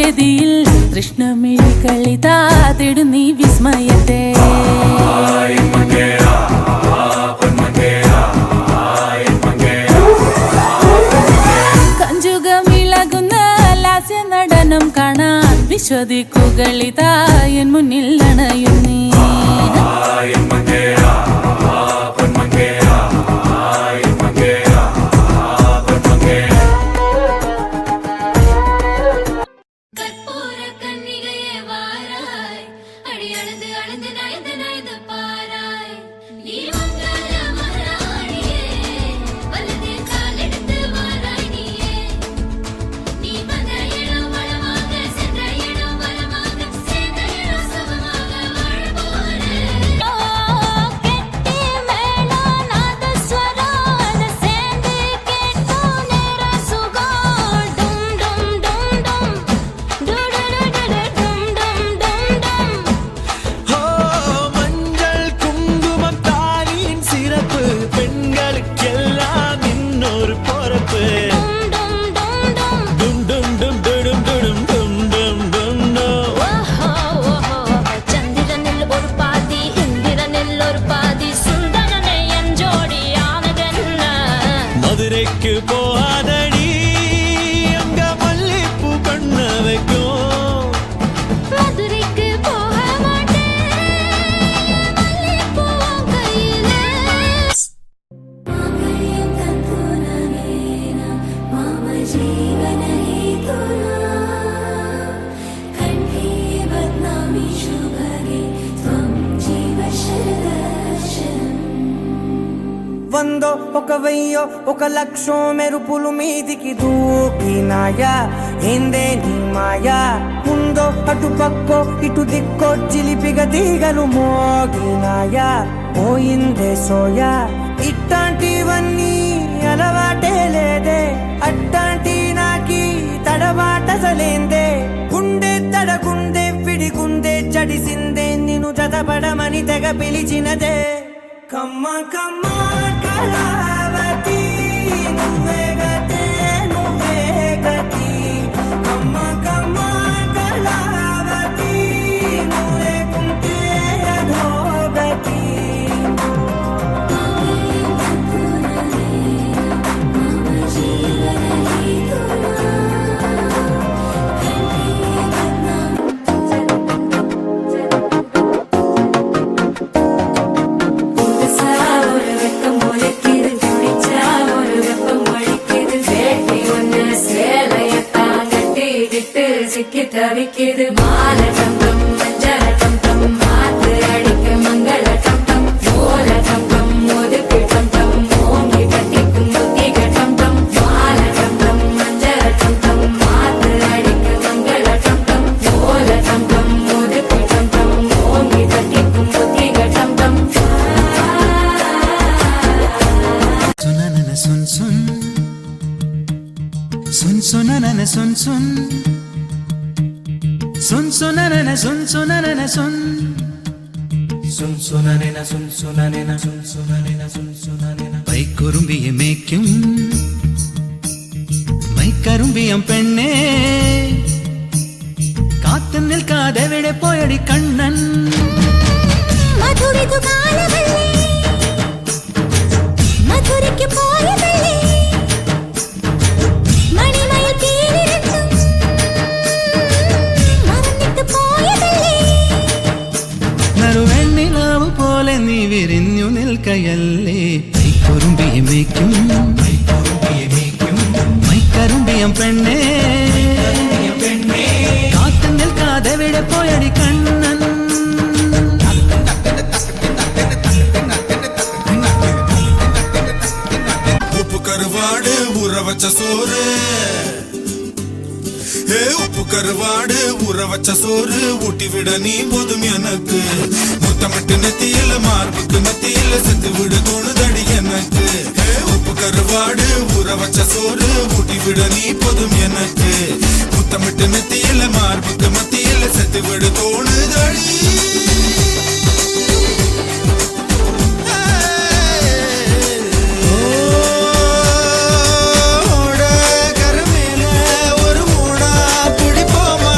വേദിയിൽ കൃഷ്ണമിഴി കളിതാ തേടും നീ വിസ്മയത്തെ കഞ്ചുകമിളകുന്ന ലാസ്യ നടനം കാണാൻ വിശ്വദിക്കുകളിതാ എൻ മുന്നിൽ അണയും നീ போகாதடி அங்க மல்லிப்பூ கண்ண வைக்கும் மதுரைக்கு போக மாட்டேன் மல்லிப்பூ கையில மாமயம் தந்துனேனா மாம ஜீவன ஹேதுனா கண்டே பத்னாமி சுபகே த்வம் ஜீவ శరదర్శనం వందో ఒక వెయ్యో ఒక లక్షో మెరుపులు మీదికి దూకినాయా ఏందే నీ మాయా ముందో అటు పక్కో ఇటు దిక్కో చిలిపిగా తీగలు మోగినాయా పోయిందే సోయా ఇట్లాంటివన్నీ అలవాటే లేదే అట్లాంటి నాకి తడబాటసలేందే గుండె తడగుండే విడిగుండే చడిసిందే నిన్ను చదపడమని తెగ పిలిచినదే కమ్మ కమ్మ కళావతి నువ్వే గతే నువ్వే గతి కమ్మ కమ్మ కళావతి నువ్వే కుంటే అధోగతి మామయం తந்துనేనా మామ జీవన హేతునా కంటే బద్నామి சிக்கி தவிக்கிது மால தங்கம் மஞ்சள தங்கம் மாத்து அடிக்க மங்கள தங்கம் ஓல தங்கம் ஒதுக்கு தங்கம் ஓங்கி கட்டிக்கும் புத்திக தங்கம் மால தங்கம் மஞ்சள தங்கம் மாத்து அடிக்க மங்கள தங்கம் ஓல தங்கம் ஒதுக்கு தங்கம் ஓங்கி கட்டிக்கும் புத்திக தங்கம் சுனனன சுன் சுன் சுன் சுனனன சுன் சுன் சுன் சுனனன சுன் சுனனன சுன் சுன் சுனனன சுன் சுனனன சுன் சுனனன சுன் சுனனன பைக்குறும்பியை மேய்க்கும் மைக்கரும்பியம் பெண்ணே காத்து நிற்காத விட போயடி கண்ணன் மதுரிது காலவள்ளி மதுரைக்கு போயவள்ளி மணிமயில் பேரிரட்டும் மறந்துட்டு போயவள்ளி നറുവെണ്ണിലാവ് പോലെ നീ വിരിഞ്ഞു നിൽക്കയല്ലേ മൈക്കുറുമ്പിയെ മേയ്ക്കും മൈക്കരുമ്പിയം പെണ്ണേ കാത്തു നിൽക്കാതെ വിട പോയടി കണ്ണൻ உப்பு கருவாடு ஊற வச்ச சோறு உப்பு கருவாடு ஊற வச்ச சோறு ஊட்டி விட நீ போதும் எனக்கு முத்தமிட்டு நெத்தியில மார்புக்கு மத்தியில செத்து விட தோணுதடி எனக்கு உப்பு கருவாடு ஊற வச்ச சோறு ஊட்டி விட நீ போதும் எனக்கு முத்தமிட்டு நெத்தியில மார்புக்கு மத்தியில செத்து விட தோணுதடி கருமேல ஒரு மூடா பிடிப்போமா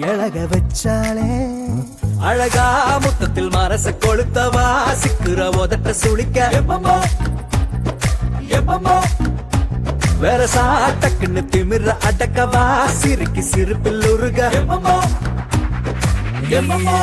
எழக வச்சாலே அழகா முத்தத்தில் மனச கொளுத்தவா சிக்குற உதட்ட சுளிக்க எப்பமோ எப்பமோ வேற சாட்டக்குன்னு திமிர அடக்கவா சிரிக்கி சிரிப்பில் உருக எப்பமோ எப்பமோ